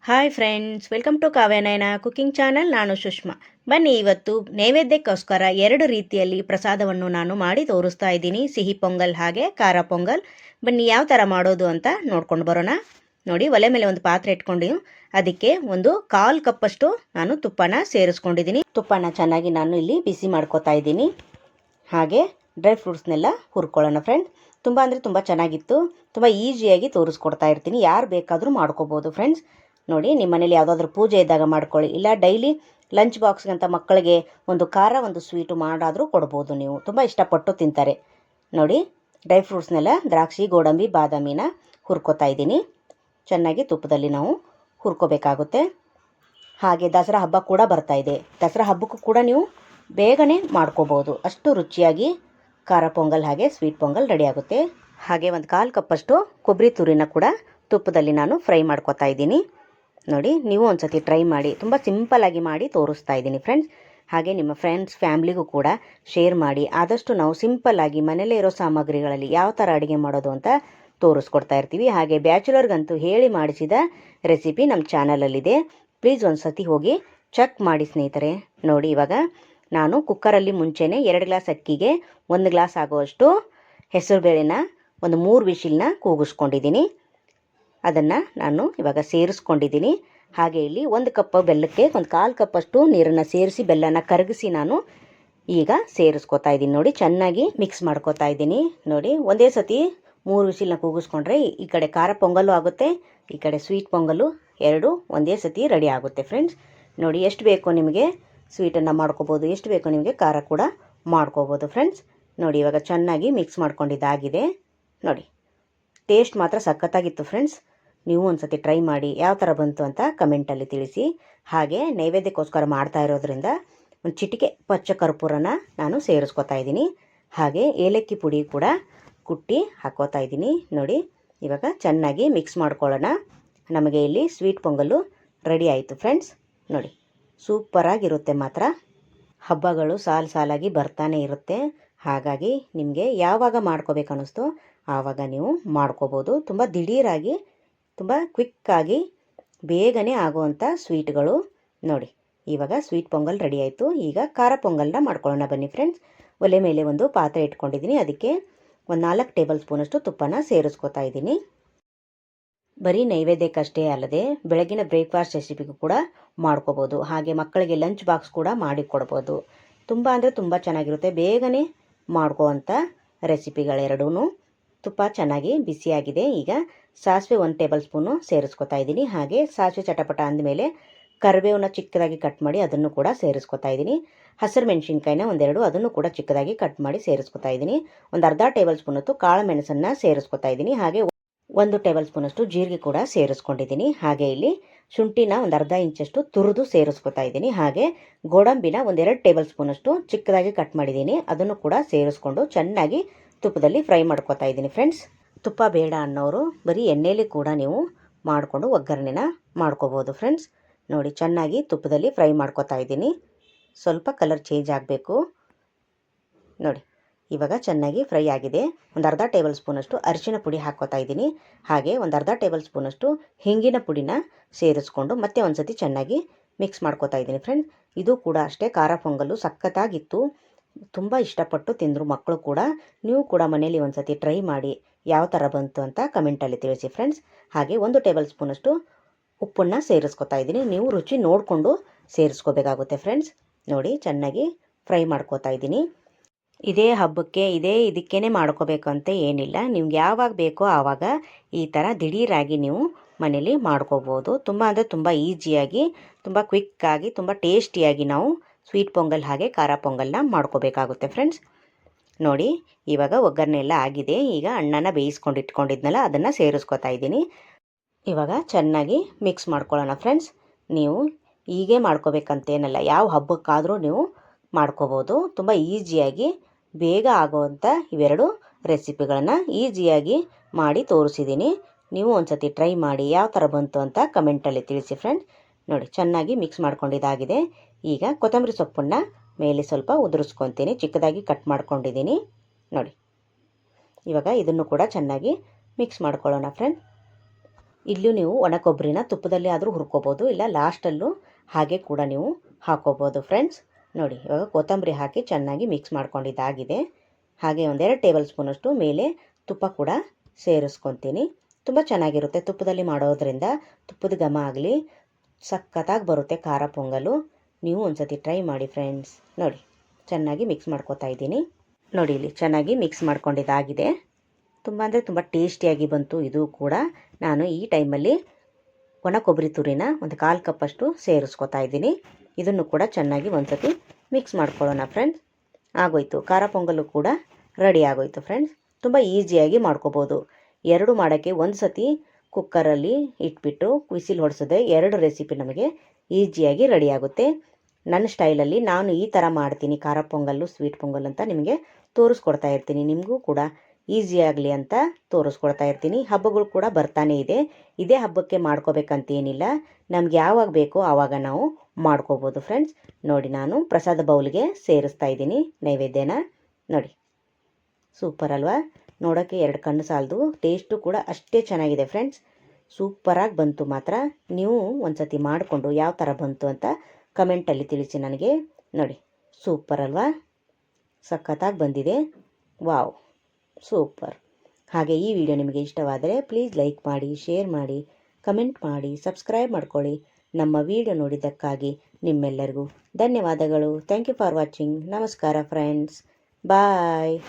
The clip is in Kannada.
Hi friends, welcome to Kavyanayana cooking channel. ನಾನು ಸುಷ್ಮಾ. ಬನ್ನಿ, ಇವತ್ತು ನೈವೇದ್ಯಕ್ಕೋಸ್ಕರ 2 ರೀತಿಯಲ್ಲಿ ಪ್ರಸಾದವನ್ನು ನಾನು ಮಾಡಿ ತೋರಿಸ್ತಾ ಇದ್ದೀನಿ. ಸಿಹಿ ಪೊಂಗಲ್ ಹಾಗೆ ಖಾರ ಪೊಂಗಲ್. ಬನ್ನಿ ಯಾವ ಥರ ಮಾಡೋದು ಅಂತ ನೋಡ್ಕೊಂಡು ಬರೋಣ. ನೋಡಿ, ಒಲೆ ಮೇಲೆ ಒಂದು ಪಾತ್ರೆ ಇಟ್ಕೊಂಡು ಅದಕ್ಕೆ ಒಂದು 1/4 ಕಪ್ಪಷ್ಟು ನಾನು ತುಪ್ಪನ ಸೇರಿಸ್ಕೊಂಡಿದ್ದೀನಿ. ತುಪ್ಪನ ಚೆನ್ನಾಗಿ ನಾನು ಇಲ್ಲಿ ಬಿಸಿ ಮಾಡ್ಕೋತಾ ಇದ್ದೀನಿ. ಹಾಗೆ ಡ್ರೈ ಫ್ರೂಟ್ಸ್ನೆಲ್ಲ ಹುರ್ಕೊಳ್ಳೋಣ ಫ್ರೆಂಡ್ಸ್. ತುಂಬ ಅಂದರೆ ತುಂಬ ಚೆನ್ನಾಗಿತ್ತು. ತುಂಬ ಈಸಿಯಾಗಿ ತೋರಿಸ್ಕೊಡ್ತಾ ಇರ್ತೀನಿ. ಯಾರು ಬೇಕಾದರೂ ಮಾಡ್ಕೋಬೋದು ಫ್ರೆಂಡ್ಸ್. ನೋಡಿ, ನಿಮ್ಮ ಮನೇಲಿ ಯಾವುದಾದ್ರೂ ಪೂಜೆ ಇದ್ದಾಗ ಮಾಡ್ಕೊಳ್ಳಿ, ಇಲ್ಲ ಡೈಲಿ ಲಂಚ್ ಬಾಕ್ಸ್ಗಂತ ಮಕ್ಕಳಿಗೆ ಒಂದು ಖಾರ ಒಂದು ಸ್ವೀಟು ಮಾಡಾದರೂ ಕೊಡ್ಬೋದು. ನೀವು ತುಂಬ ಇಷ್ಟಪಟ್ಟು ತಿಂತಾರೆ. ನೋಡಿ, ಡ್ರೈ ಫ್ರೂಟ್ಸ್ನೆಲ್ಲ ದ್ರಾಕ್ಷಿ, ಗೋಡಂಬಿ, ಬಾದಾಮಿನ ಹುರ್ಕೋತಾ ಇದ್ದೀನಿ. ಚೆನ್ನಾಗಿ ತುಪ್ಪದಲ್ಲಿ ನಾವು ಹುರ್ಕೋಬೇಕಾಗುತ್ತೆ. ಹಾಗೆ ದಸರಾ ಹಬ್ಬ ಕೂಡ ಬರ್ತಾ ಇದೆ. ದಸರಾ ಹಬ್ಬಕ್ಕೂ ಕೂಡ ನೀವು ಬೇಗನೆ ಮಾಡ್ಕೋಬೋದು. ಅಷ್ಟು ರುಚಿಯಾಗಿ ಖಾರ ಪೊಂಗಲ್ ಹಾಗೆ ಸ್ವೀಟ್ ಪೊಂಗಲ್ ರೆಡಿ ಆಗುತ್ತೆ. ಹಾಗೆ ಒಂದು 1/4 ಕಪ್ಪಷ್ಟು ಕೊಬ್ಬರಿ ತುರಿನ ಕೂಡ ತುಪ್ಪದಲ್ಲಿ ನಾನು ಫ್ರೈ ಮಾಡ್ಕೋತಾ ಇದ್ದೀನಿ. ನೋಡಿ, ನೀವು ಒಂದು ಸತಿ ಟ್ರೈ ಮಾಡಿ. ತುಂಬ ಸಿಂಪಲ್ಲಾಗಿ ಮಾಡಿ ತೋರಿಸ್ತಾ ಇದ್ದೀನಿ ಫ್ರೆಂಡ್ಸ್. ಹಾಗೆ ನಿಮ್ಮ ಫ್ರೆಂಡ್ಸ್ ಫ್ಯಾಮ್ಲಿಗೂ ಕೂಡ ಶೇರ್ ಮಾಡಿ. ಆದಷ್ಟು ನಾವು ಸಿಂಪಲ್ಲಾಗಿ ಮನೇಲೇ ಇರೋ ಸಾಮಗ್ರಿಗಳಲ್ಲಿ ಯಾವ ಥರ ಅಡುಗೆ ಮಾಡೋದು ಅಂತ ತೋರಿಸ್ಕೊಡ್ತಾ ಇರ್ತೀವಿ. ಹಾಗೆ ಬ್ಯಾಚುಲರ್ಗಂತೂ ಹೇಳಿ ಮಾಡಿಸಿದ ರೆಸಿಪಿ ನಮ್ಮ ಚಾನಲಲ್ಲಿದೆ. ಪ್ಲೀಸ್ ಒಂದು ಸತಿ ಹೋಗಿ ಚೆಕ್ ಮಾಡಿ ಸ್ನೇಹಿತರೆ. ನೋಡಿ, ಇವಾಗ ನಾನು ಕುಕ್ಕರಲ್ಲಿ ಮುಂಚೆನೇ 2 ಗ್ಲಾಸ್ ಅಕ್ಕಿಗೆ 1 ಗ್ಲಾಸ್ ಆಗುವಷ್ಟು ಹೆಸರುಬೇಳೆನ ಒಂದು 3 ವಿಶಿಲ್ನ ಕೂಗಿಸ್ಕೊಂಡಿದ್ದೀನಿ. ಅದನ್ನು ನಾನು ಇವಾಗ ಸೇರಿಸ್ಕೊಂಡಿದ್ದೀನಿ. ಹಾಗೆ ಇಲ್ಲಿ 1 ಕಪ್ ಬೆಲ್ಲಕ್ಕೆ ಒಂದು 1/4 ಕಪ್ಪಷ್ಟು ನೀರನ್ನು ಸೇರಿಸಿ ಬೆಲ್ಲನ ಕರಗಿಸಿ ನಾನು ಈಗ ಸೇರಿಸ್ಕೊತಾ ಇದ್ದೀನಿ. ನೋಡಿ, ಚೆನ್ನಾಗಿ ಮಿಕ್ಸ್ ಮಾಡ್ಕೋತಾ ಇದ್ದೀನಿ. ನೋಡಿ, ಒಂದೇ ಸತಿ 3 ವಿಶಿಲ್ನ ಕೂಗಿಸ್ಕೊಂಡ್ರೆ ಈ ಕಡೆ ಖಾರ ಪೊಂಗಲ್ಲು ಆಗುತ್ತೆ, ಈ ಕಡೆ ಸ್ವೀಟ್ ಪೊಂಗಲ್ಲು, ಎರಡು ಒಂದೇ ಸತಿ ರೆಡಿ ಆಗುತ್ತೆ ಫ್ರೆಂಡ್ಸ್. ನೋಡಿ, ಎಷ್ಟು ಬೇಕೋ ನಿಮಗೆ ಸ್ವೀಟನ್ನು ಮಾಡ್ಕೋಬೋದು, ಎಷ್ಟು ಬೇಕೋ ನಿಮಗೆ ಖಾರ ಕೂಡ ಮಾಡ್ಕೋಬೋದು ಫ್ರೆಂಡ್ಸ್. ನೋಡಿ, ಇವಾಗ ಚೆನ್ನಾಗಿ ಮಿಕ್ಸ್ ಮಾಡ್ಕೊಂಡಿದ್ದಾಗಿದೆ. ನೋಡಿ, ಟೇಸ್ಟ್ ಮಾತ್ರ ಸಖತ್ತಾಗಿತ್ತು ಫ್ರೆಂಡ್ಸ್. ನೀವು ಒಂದು ಸತಿ ಟ್ರೈ ಮಾಡಿ. ಯಾವ ಥರ ಬಂತು ಅಂತ ಕಮೆಂಟಲ್ಲಿ ತಿಳಿಸಿ. ಹಾಗೆ ನೈವೇದ್ಯಕ್ಕೋಸ್ಕರ ಮಾಡ್ತಾ ಇರೋದ್ರಿಂದ ಒಂದು ಚಿಟಿಕೆ ಪಚ್ಚ ಕರ್ಪೂರನ ನಾನು ಸೇರಿಸ್ಕೊತಾ ಇದ್ದೀನಿ. ಹಾಗೆ ಏಲಕ್ಕಿ ಪುಡಿ ಕೂಡ ಕುಟ್ಟಿ ಹಾಕೋತಾ ಇದ್ದೀನಿ. ನೋಡಿ, ಇವಾಗ ಚೆನ್ನಾಗಿ ಮಿಕ್ಸ್ ಮಾಡ್ಕೊಳ್ಳೋಣ. ನಮಗೆ ಇಲ್ಲಿ ಸ್ವೀಟ್ ಪೊಂಗಲ್ಲು ರೆಡಿ ಆಯಿತು ಫ್ರೆಂಡ್ಸ್. ನೋಡಿ, ಸೂಪರಾಗಿರುತ್ತೆ ಮಾತ್ರ. ಹಬ್ಬಗಳು ಸಾಲಾಗಿ ಬರ್ತಾನೆ ಇರುತ್ತೆ. ಹಾಗಾಗಿ ನಿಮಗೆ ಯಾವಾಗ ಮಾಡ್ಕೋಬೇಕು ಅನ್ನಿಸ್ತೋ ಆವಾಗ ನೀವು ಮಾಡ್ಕೋಬೋದು. ತುಂಬ ದಿಢೀರಾಗಿ, ತುಂಬ ಕ್ವಿಕ್ಕಾಗಿ, ಬೇಗನೆ ಆಗುವಂಥ ಸ್ವೀಟ್ಗಳು. ನೋಡಿ, ಇವಾಗ ಸ್ವೀಟ್ ಪೊಂಗಲ್ ರೆಡಿ ಆಯಿತು. ಈಗ ಖಾರ ಪೊಂಗಲ್ನ ಮಾಡ್ಕೊಳ್ಳೋಣ ಬನ್ನಿ ಫ್ರೆಂಡ್ಸ್. ಒಲೆ ಮೇಲೆ ಒಂದು ಪಾತ್ರೆ ಇಟ್ಕೊಂಡಿದ್ದೀನಿ. ಅದಕ್ಕೆ ಒಂದು 4 ಟೇಬಲ್ ಸ್ಪೂನಷ್ಟು ತುಪ್ಪನ ಸೇರಿಸ್ಕೊತಾ ಇದ್ದೀನಿ. ಬರೀ ನೈವೇದ್ಯಕ್ಕಷ್ಟೇ ಅಲ್ಲದೆ ಬೆಳಗಿನ ಬ್ರೇಕ್ಫಾಸ್ಟ್ ರೆಸಿಪಿಗೂ ಕೂಡ ಮಾಡ್ಕೋಬೋದು. ಹಾಗೆ ಮಕ್ಕಳಿಗೆ ಲಂಚ್ ಬಾಕ್ಸ್ ಕೂಡ ಮಾಡಿ ಕೊಡ್ಬೋದು. ತುಂಬ ಅಂದರೆ ತುಂಬ ಚೆನ್ನಾಗಿರುತ್ತೆ. ಬೇಗನೆ ಮಾಡ್ಕೋವಂಥ ರೆಸಿಪಿಗಳೆರಡೂ. ತುಪ್ಪ ಚೆನ್ನಾಗಿ ಬಿಸಿಯಾಗಿದೆ. ಈಗ ಸಾಸಿವೆ 1 ಟೇಬಲ್ ಸ್ಪೂನು ಸೇರಿಸ್ಕೊತಾ ಇದ್ದೀನಿ. ಹಾಗೆ ಸಾಸಿವೆ ಚಟಪಟ ಅಂದಮೇಲೆ ಕರಿಬೇವನ್ನ ಚಿಕ್ಕದಾಗಿ ಕಟ್ ಮಾಡಿ ಅದನ್ನು ಕೂಡ ಸೇರಿಸ್ಕೊತಾ ಇದ್ದೀನಿ. ಹಸಿರು ಮೆಣಸಿನ್ಕಾಯಿನ 1-2 ಅದನ್ನು ಕೂಡ ಚಿಕ್ಕದಾಗಿ ಕಟ್ ಮಾಡಿ ಸೇರಿಸ್ಕೊತಾ ಇದ್ದೀನಿ. ಒಂದು ಅರ್ಧ ಟೇಬಲ್ ಸ್ಪೂನಷ್ಟು ಕಾಳು ಮೆಣಸನ್ನು ಸೇರಿಸ್ಕೊತಾ ಇದ್ದೀನಿ. ಹಾಗೆ 1 ಟೇಬಲ್ ಸ್ಪೂನಷ್ಟು ಜೀರಿಗೆ ಕೂಡ ಸೇರಿಸ್ಕೊಂಡಿದ್ದೀನಿ. ಹಾಗೆ ಇಲ್ಲಿ ಶುಂಠಿನ ಒಂದು ಅರ್ಧ ಇಂಚಷ್ಟು ತುರಿದು ಸೇರಿಸ್ಕೊತಾ ಇದ್ದೀನಿ. ಹಾಗೆ ಗೋಡಂಬಿನ 1-2 ಟೇಬಲ್ ಸ್ಪೂನಷ್ಟು ಚಿಕ್ಕದಾಗಿ ಕಟ್ ಮಾಡಿದ್ದೀನಿ. ಅದನ್ನು ಕೂಡ ಸೇರಿಸ್ಕೊಂಡು ಚೆನ್ನಾಗಿ ತುಪ್ಪದಲ್ಲಿ ಫ್ರೈ ಮಾಡ್ಕೊತಾ ಇದ್ದೀನಿ ಫ್ರೆಂಡ್ಸ್. ತುಪ್ಪ ಬೇಡ ಅನ್ನೋರು ಬರೀ ಎಣ್ಣೆಯಲ್ಲಿ ಕೂಡ ನೀವು ಮಾಡಿಕೊಂಡು ಒಗ್ಗರಣೆನ ಮಾಡ್ಕೋಬೋದು ಫ್ರೆಂಡ್ಸ್. ನೋಡಿ, ಚೆನ್ನಾಗಿ ತುಪ್ಪದಲ್ಲಿ ಫ್ರೈ ಮಾಡ್ಕೊತಾ ಇದ್ದೀನಿ. ಸ್ವಲ್ಪ ಕಲರ್ ಚೇಂಜ್ ಆಗಬೇಕು. ನೋಡಿ, ಇವಾಗ ಚೆನ್ನಾಗಿ ಫ್ರೈ ಆಗಿದೆ. ಒಂದು ಅರ್ಧ ಟೇಬಲ್ ಸ್ಪೂನಷ್ಟು ಅರಿಶಿನ ಪುಡಿ ಹಾಕ್ಕೋತಾ ಇದ್ದೀನಿ. ಹಾಗೆ ಒಂದು ಅರ್ಧ ಟೇಬಲ್ ಸ್ಪೂನಷ್ಟು ಹಿಂಗಿನ ಪುಡಿನ ಸೇರಿಸ್ಕೊಂಡು ಮತ್ತೆ ಒಂದು ಸತಿ ಚೆನ್ನಾಗಿ ಮಿಕ್ಸ್ ಮಾಡ್ಕೋತಾ ಇದ್ದೀನಿ ಫ್ರೆಂಡ್ಸ್. ಇದು ಕೂಡ ಅಷ್ಟೇ ಖಾರ ಪೊಂಗಲ್ಲು ಸಖತ್ತಾಗಿತ್ತು. ತುಂಬ ಇಷ್ಟಪಟ್ಟು ತಿಂದರು ಮಕ್ಕಳು ಕೂಡ. ನೀವು ಕೂಡ ಮನೇಲಿ ಒಂದು ಸತಿ ಟ್ರೈ ಮಾಡಿ. ಯಾವ ಥರ ಬಂತು ಅಂತ ಕಮೆಂಟಲ್ಲಿ ತಿಳಿಸಿ ಫ್ರೆಂಡ್ಸ್. ಹಾಗೆ 1 ಟೇಬಲ್ ಸ್ಪೂನಷ್ಟು ಉಪ್ಪನ್ನು ಸೇರಿಸ್ಕೊತಾ ಇದ್ದೀನಿ. ನೀವು ರುಚಿ ನೋಡಿಕೊಂಡು ಸೇರಿಸ್ಕೋಬೇಕಾಗುತ್ತೆ ಫ್ರೆಂಡ್ಸ್. ನೋಡಿ, ಚೆನ್ನಾಗಿ ಫ್ರೈ ಮಾಡ್ಕೋತಾ ಇದ್ದೀನಿ. ಇದೇ ಹಬ್ಬಕ್ಕೆ ಇದಕ್ಕೇ ಮಾಡ್ಕೋಬೇಕು ಅಂತ ಏನಿಲ್ಲ. ನಿಮ್ಗೆ ಯಾವಾಗ ಬೇಕೋ ಆವಾಗ ಈ ಥರ ದಿಢೀರಾಗಿ ನೀವು ಮನೇಲಿ ಮಾಡ್ಕೋಬೋದು. ತುಂಬ ಅಂದರೆ ತುಂಬ ಈಸಿಯಾಗಿ, ತುಂಬ ಕ್ವಿಕ್ಕಾಗಿ, ತುಂಬ ಟೇಸ್ಟಿಯಾಗಿ ನಾವು ಸ್ವೀಟ್ ಪೊಂಗಲ್ ಹಾಗೆ ಖಾರ ಪೊಂಗಲ್ನ ಮಾಡ್ಕೋಬೇಕಾಗುತ್ತೆ ಫ್ರೆಂಡ್ಸ್. ನೋಡಿ, ಇವಾಗ ಒಗ್ಗರಣೆ ಎಲ್ಲ ಆಗಿದೆ. ಈಗ ಅನ್ನನ ಬೇಯಿಸ್ಕೊಂಡು ಇಟ್ಕೊಂಡಿದ್ನಲ್ಲ ಅದನ್ನು ಸೇರಿಸ್ಕೊತಾ ಇದ್ದೀನಿ. ಇವಾಗ ಚೆನ್ನಾಗಿ ಮಿಕ್ಸ್ ಮಾಡ್ಕೊಳ್ಳೋಣ ಫ್ರೆಂಡ್ಸ್. ನೀವು ಹೀಗೆ ಮಾಡ್ಕೋಬೇಕಂತೇನಲ್ಲ, ಯಾವ ಹಬ್ಬಕ್ಕಾದರೂ ನೀವು ಮಾಡ್ಕೋಬೋದು. ತುಂಬ ಈಸಿಯಾಗಿ ಬೇಗ ಆಗುವಂಥ ಇವೆರಡು ರೆಸಿಪಿಗಳನ್ನು ಈಸಿಯಾಗಿ ಮಾಡಿ ತೋರಿಸಿದ್ದೀನಿ. ನೀವು ಒಂದು ಸತಿ ಟ್ರೈ ಮಾಡಿ. ಯಾವ ಥರ ಬಂತು ಅಂತ ಕಮೆಂಟಲ್ಲಿ ತಿಳಿಸಿ ಫ್ರೆಂಡ್ಸ್. ನೋಡಿ, ಚೆನ್ನಾಗಿ ಮಿಕ್ಸ್ ಮಾಡ್ಕೊಂಡಿದ್ದಾಗಿದೆ. ಈಗ ಕೊತ್ತಂಬರಿ ಸೊಪ್ಪನ್ನು ಮೇಲೆ ಸ್ವಲ್ಪ ಉದುರಿಸ್ಕೊತೀನಿ. ಚಿಕ್ಕದಾಗಿ ಕಟ್ ಮಾಡ್ಕೊಂಡಿದ್ದೀನಿ. ನೋಡಿ, ಇವಾಗ ಇದನ್ನು ಕೂಡ ಚೆನ್ನಾಗಿ ಮಿಕ್ಸ್ ಮಾಡ್ಕೊಳ್ಳೋಣ ಫ್ರೆಂಡ್. ಇಲ್ಲೂ ನೀವು ಒಣ ಕೊಬ್ಬರಿನ ತುಪ್ಪದಲ್ಲಿ ಆದರೂ ಹುರ್ಕೋಬೋದು, ಇಲ್ಲ ಲಾಸ್ಟಲ್ಲೂ ಹಾಗೆ ಕೂಡ ನೀವು ಹಾಕೋಬೋದು ಫ್ರೆಂಡ್ಸ್. ನೋಡಿ ಇವಾಗ ಕೊತ್ತಂಬರಿ ಹಾಕಿ ಚೆನ್ನಾಗಿ ಮಿಕ್ಸ್ ಮಾಡ್ಕೊಂಡಿದ್ದಾಗಿದೆ. ಹಾಗೆ ಒಂದೆರಡು ಟೇಬಲ್ ಸ್ಪೂನಷ್ಟು ಮೇಲೆ ತುಪ್ಪ ಕೂಡ ಸೇರಿಸ್ಕೊತೀನಿ. ತುಂಬ ಚೆನ್ನಾಗಿರುತ್ತೆ ತುಪ್ಪದಲ್ಲಿ ಮಾಡೋದ್ರಿಂದ. ತುಪ್ಪದ ಘಮ ಆಗಲಿ ಸಖತ್ತಾಗಿ ಬರುತ್ತೆ ಖಾರ ಪೊಂಗಲು. ನೀವು ಒಂದ್ಸತಿ ಟ್ರೈ ಮಾಡಿ ಫ್ರೆಂಡ್ಸ್. ನೋಡಿ ಚೆನ್ನಾಗಿ ಮಿಕ್ಸ್ ಮಾಡ್ಕೊತಾ ಇದ್ದೀನಿ. ನೋಡಿ ಇಲ್ಲಿ ಚೆನ್ನಾಗಿ ಮಿಕ್ಸ್ ಮಾಡ್ಕೊಂಡಿದ್ದಾಗಿದೆ. ತುಂಬ ಅಂದರೆ ತುಂಬ ಟೇಸ್ಟಿಯಾಗಿ ಬಂತು ಇದು ಕೂಡ. ನಾನು ಈ ಟೈಮಲ್ಲಿ ಒಣ ಕೊಬ್ಬರಿ ತುರಿನ ಒಂದು 1/4 ಕಪ್ಪಷ್ಟು ಸೇರಿಸ್ಕೊತಾ ಇದ್ದೀನಿ. ಇದನ್ನು ಕೂಡ ಚೆನ್ನಾಗಿ ಒಂದ್ಸತಿ ಮಿಕ್ಸ್ ಮಾಡ್ಕೊಳ್ಳೋಣ ಫ್ರೆಂಡ್ಸ್. ಆಗೋಯ್ತು, ಖಾರ ಪೊಂಗಲು ಕೂಡ ರೆಡಿ ಆಗೋಯ್ತು ಫ್ರೆಂಡ್ಸ್. ತುಂಬ ಈಸಿಯಾಗಿ ಮಾಡ್ಕೋಬೋದು. 2 ಮಾಡೋಕ್ಕೆ ಒಂದು ಸತಿ ಕುಕ್ಕರಲ್ಲಿ ಇಟ್ಬಿಟ್ಟು ವಿಸಿಲ್ ಹೊಡಿಸೋದೆ 2 ರೆಸಿಪಿ ನಮಗೆ ಈಸಿಯಾಗಿ ರೆಡಿ ಆಗುತ್ತೆ. ನನ್ನ ಸ್ಟೈಲಲ್ಲಿ ನಾನು ಈ ಥರ ಮಾಡ್ತೀನಿ ಖಾರ ಪೊಂಗಲ್ಲು ಸ್ವೀಟ್ ಪೊಂಗಲ್ ಅಂತ ನಿಮಗೆ ತೋರಿಸ್ಕೊಡ್ತಾ ಇರ್ತೀನಿ. ನಿಮಗೂ ಕೂಡ ಈಸಿ ಆಗಲಿ ಅಂತ ತೋರಿಸ್ಕೊಡ್ತಾ ಇರ್ತೀನಿ. ಹಬ್ಬಗಳು ಕೂಡ ಬರ್ತಾನೆ ಇದೆ. ಇದೇ ಹಬ್ಬಕ್ಕೆ ಮಾಡ್ಕೋಬೇಕಂತೇನಿಲ್ಲ, ನಮ್ಗೆ ಯಾವಾಗ ಬೇಕೋ ಆವಾಗ ನಾವು ಮಾಡ್ಕೋಬೋದು ಫ್ರೆಂಡ್ಸ್. ನೋಡಿ ನಾನು ಪ್ರಸಾದ ಬೌಲ್ಗೆ ಸೇರಿಸ್ತಾ ಇದ್ದೀನಿ ನೈವೇದ್ಯನ. ನೋಡಿ ಸೂಪರ್ ಅಲ್ವಾ? ನೋಡೋಕ್ಕೆ 2 ಕಣ್ಣು ಸಾಲದು. ಟೇಸ್ಟು ಕೂಡ ಅಷ್ಟೇ ಚೆನ್ನಾಗಿದೆ ಫ್ರೆಂಡ್ಸ್. ಸೂಪರಾಗಿ ಬಂತು ಮಾತ್ರ. ನೀವು ಒಂದ್ಸತಿ ಮಾಡಿಕೊಂಡು ಯಾವ ಥರ ಬಂತು ಅಂತ ಕಮೆಂಟಲ್ಲಿ ತಿಳಿಸಿ ನನಗೆ. ನೋಡಿ ಸೂಪರ್ ಅಲ್ವಾ? ಸಖತ್ತಾಗಿ ಬಂದಿದೆ. Wow super. ಹಾಗೆ ಈ ವಿಡಿಯೋ ನಿಮಗೆ ಇಷ್ಟವಾದರೆ ಪ್ಲೀಸ್ ಲೈಕ್ ಮಾಡಿ, ಶೇರ್ ಮಾಡಿ, ಕಮೆಂಟ್ ಮಾಡಿ, ಸಬ್ಸ್ಕ್ರೈಬ್ ಮಾಡ್ಕೊಳ್ಳಿ. ನಮ್ಮ ವಿಡಿಯೋ ನೋಡಿದ್ದಕ್ಕಾಗಿ ನಿಮ್ಮೆಲ್ಲರಿಗೂ ಧನ್ಯವಾದಗಳು. Thank you for watching. ನಮಸ್ಕಾರ ಫ್ರೆಂಡ್ಸ್. ಬಾಯ್.